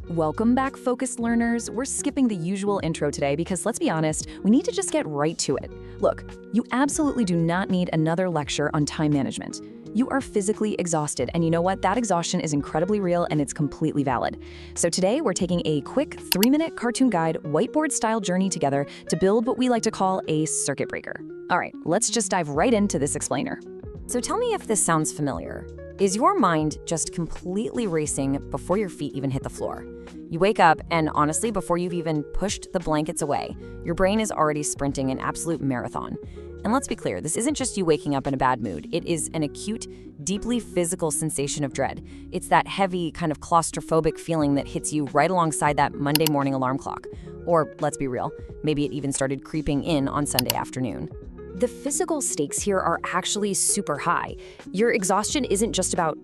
Welcome back, focused learners. We're skipping the usual intro today because, let's be honest, we need to just get right to it. Look, you absolutely do not need another lecture on time management. You are physically exhausted, and you know what? That exhaustion is incredibly real and it's completely valid. So today, we're taking a quick 3-minute cartoon guide, whiteboard-style journey together to build what we like to call a circuit breaker. All right, let's just dive right into this explainer. So tell me if this sounds familiar. Is your mind just completely racing before your feet even hit the floor? You wake up, and honestly, before you've even pushed the blankets away, your brain is already sprinting an absolute marathon. And let's be clear, this isn't just you waking up in a bad mood. It is an acute, deeply physical sensation of dread. It's that heavy, kind of claustrophobic feeling that hits you right alongside that Monday morning alarm clock. Or, let's be real, maybe it even started creeping in on Sunday afternoon. The physical stakes here are actually super high. Your exhaustion isn't just about,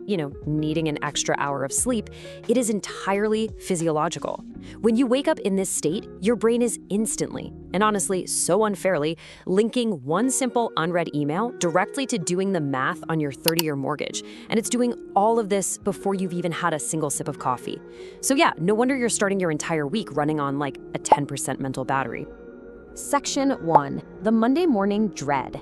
needing an extra hour of sleep. It is entirely physiological. When you wake up in this state, your brain is instantly, and honestly, so unfairly, linking one simple unread email directly to doing the math on your 30-year mortgage. And it's doing all of this before you've even had a single sip of coffee. So yeah, no wonder you're starting your entire week running on like a 10% mental battery. Section 1. The Monday morning dread.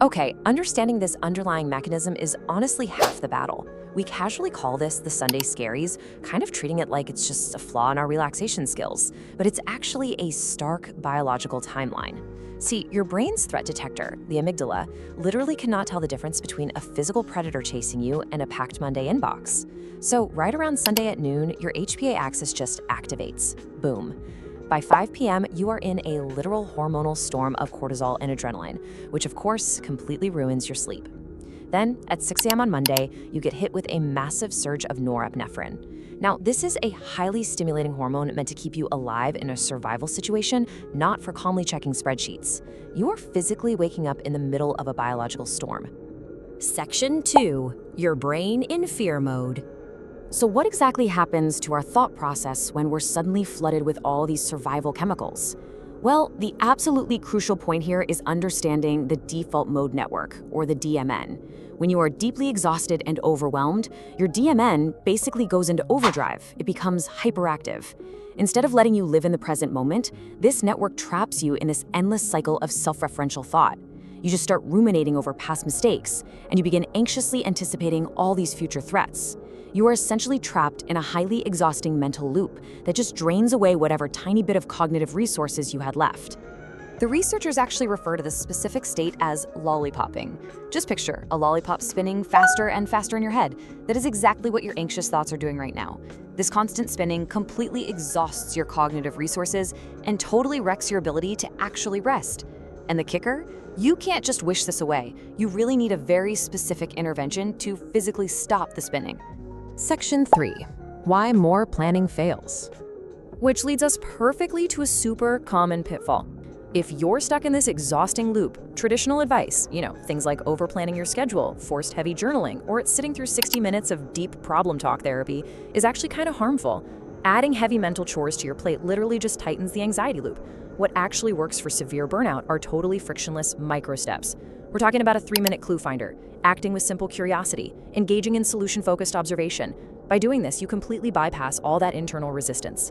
Okay, understanding this underlying mechanism is honestly half the battle. We casually call this the Sunday scaries, kind of treating it like it's just a flaw in our relaxation skills. But it's actually a stark biological timeline. See, your brain's threat detector, the amygdala, literally cannot tell the difference between a physical predator chasing you and a packed Monday inbox. So right around Sunday at noon, your HPA axis just activates. Boom. By 5 p.m., you are in a literal hormonal storm of cortisol and adrenaline, which of course completely ruins your sleep. Then, at 6 a.m. on Monday, you get hit with a massive surge of norepinephrine. Now, this is a highly stimulating hormone meant to keep you alive in a survival situation, not for calmly checking spreadsheets. You are physically waking up in the middle of a biological storm. Section 2. Your brain in fear mode. So what exactly happens to our thought process when we're suddenly flooded with all these survival chemicals? Well, the absolutely crucial point here is understanding the default mode network, or the DMN. When you are deeply exhausted and overwhelmed, your DMN basically goes into overdrive. It becomes hyperactive. Instead of letting you live in the present moment, this network traps you in this endless cycle of self-referential thought. You just start ruminating over past mistakes, and you begin anxiously anticipating all these future threats. You are essentially trapped in a highly exhausting mental loop that just drains away whatever tiny bit of cognitive resources you had left. The researchers actually refer to this specific state as lollipoping. Just picture a lollipop spinning faster and faster in your head. That is exactly what your anxious thoughts are doing right now. This constant spinning completely exhausts your cognitive resources and totally wrecks your ability to actually rest. And the kicker? You can't just wish this away. You really need a very specific intervention to physically stop the spinning. Section 3. Why more planning fails. Which leads us perfectly to a super common pitfall. If you're stuck in this exhausting loop, traditional advice, things like overplanning your schedule, forced heavy journaling, or sitting through 60 minutes of deep problem talk therapy is actually kind of harmful. Adding heavy mental chores to your plate literally just tightens the anxiety loop. What actually works for severe burnout are totally frictionless micro steps. We're talking about a 3-minute clue finder, acting with simple curiosity, engaging in solution-focused observation. By doing this, you completely bypass all that internal resistance.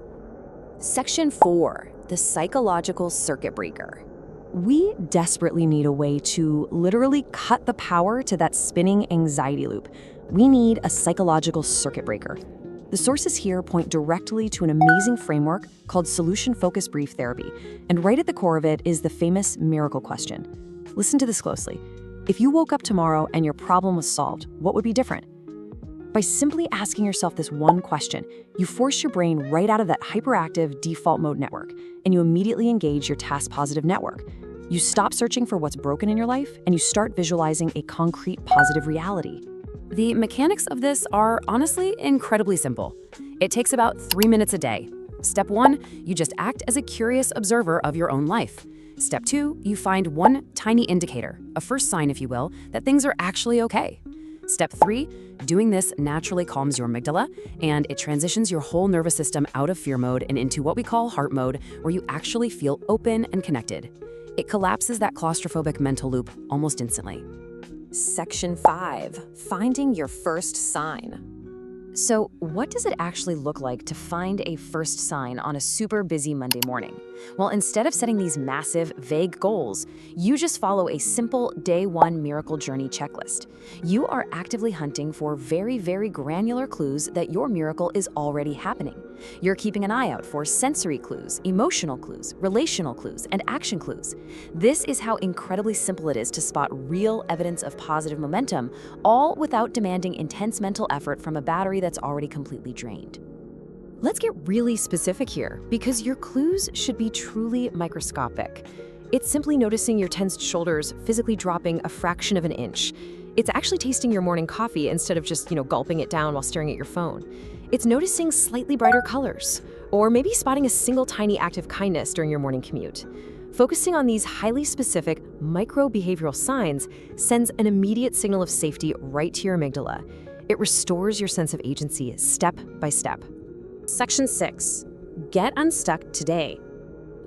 Section 4. The psychological circuit breaker. We desperately need a way to literally cut the power to that spinning anxiety loop. We need a psychological circuit breaker. The sources here point directly to an amazing framework called solution-focused brief therapy, and right at the core of it is the famous miracle question. Listen to this closely. If you woke up tomorrow and your problem was solved, what would be different? By simply asking yourself this one question, you force your brain right out of that hyperactive default mode network, and you immediately engage your task-positive network. You stop searching for what's broken in your life, and you start visualizing a concrete positive reality. The mechanics of this are honestly incredibly simple. It takes about 3 minutes a day. Step 1, you just act as a curious observer of your own life. Step 2, you find one tiny indicator, a first sign, if you will, that things are actually okay. Step 3, doing this naturally calms your amygdala, and it transitions your whole nervous system out of fear mode and into what we call heart mode, where you actually feel open and connected. It collapses that claustrophobic mental loop almost instantly. Section 5. Finding your first sign. So, what does it actually look like to find a first sign on a super busy Monday morning? Well, instead of setting these massive, vague goals, you just follow a simple day one miracle journey checklist. You are actively hunting for very, very granular clues that your miracle is already happening. You're keeping an eye out for sensory clues, emotional clues, relational clues, and action clues. This is how incredibly simple it is to spot real evidence of positive momentum, all without demanding intense mental effort from a battery that's already completely drained. Let's get really specific here, because your clues should be truly microscopic. It's simply noticing your tensed shoulders physically dropping a fraction of an inch. It's actually tasting your morning coffee instead of just, gulping it down while staring at your phone. It's noticing slightly brighter colors, or maybe spotting a single tiny act of kindness during your morning commute. Focusing on these highly specific micro-behavioral signs sends an immediate signal of safety right to your amygdala. It restores your sense of agency step by step. Section 6. Get unstuck today.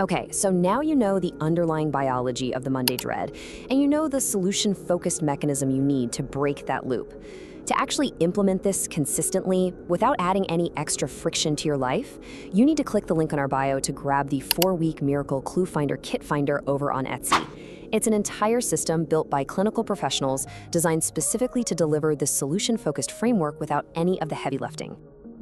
Okay, so now you know the underlying biology of the Monday dread, and you know the solution-focused mechanism you need to break that loop. To actually implement this consistently, without adding any extra friction to your life, you need to click the link on our bio to grab the 4-week Miracle Clue Finder Kit Finder over on Etsy. It's an entire system built by clinical professionals designed specifically to deliver this solution-focused framework without any of the heavy lifting.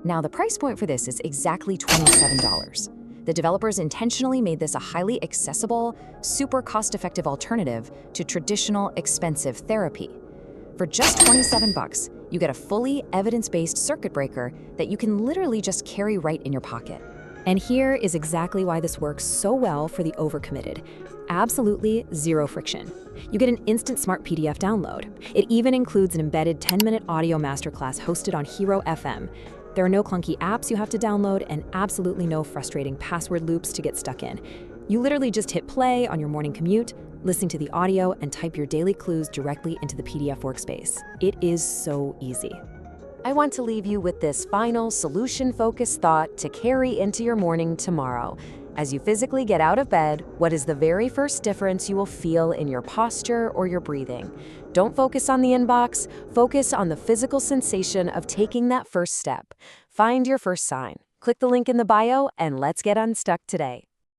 Now, the price point for this is exactly $27. The developers intentionally made this a highly accessible, super cost-effective alternative to traditional, expensive therapy. For just $27, you get a fully evidence-based circuit breaker that you can literally just carry right in your pocket. And here is exactly why this works so well for the overcommitted. Absolutely zero friction. You get an instant smart PDF download. It even includes an embedded 10-minute audio masterclass hosted on Hero FM. There are no clunky apps you have to download and absolutely no frustrating password loops to get stuck in. You literally just hit play on your morning commute, listen to the audio, and type your daily clues directly into the PDF workspace. It is so easy. I want to leave you with this final solution-focused thought to carry into your morning tomorrow. As you physically get out of bed, what is the very first difference you will feel in your posture or your breathing? Don't focus on the inbox, focus on the physical sensation of taking that first step. Find your first sign. Click the link in the bio and let's get unstuck today.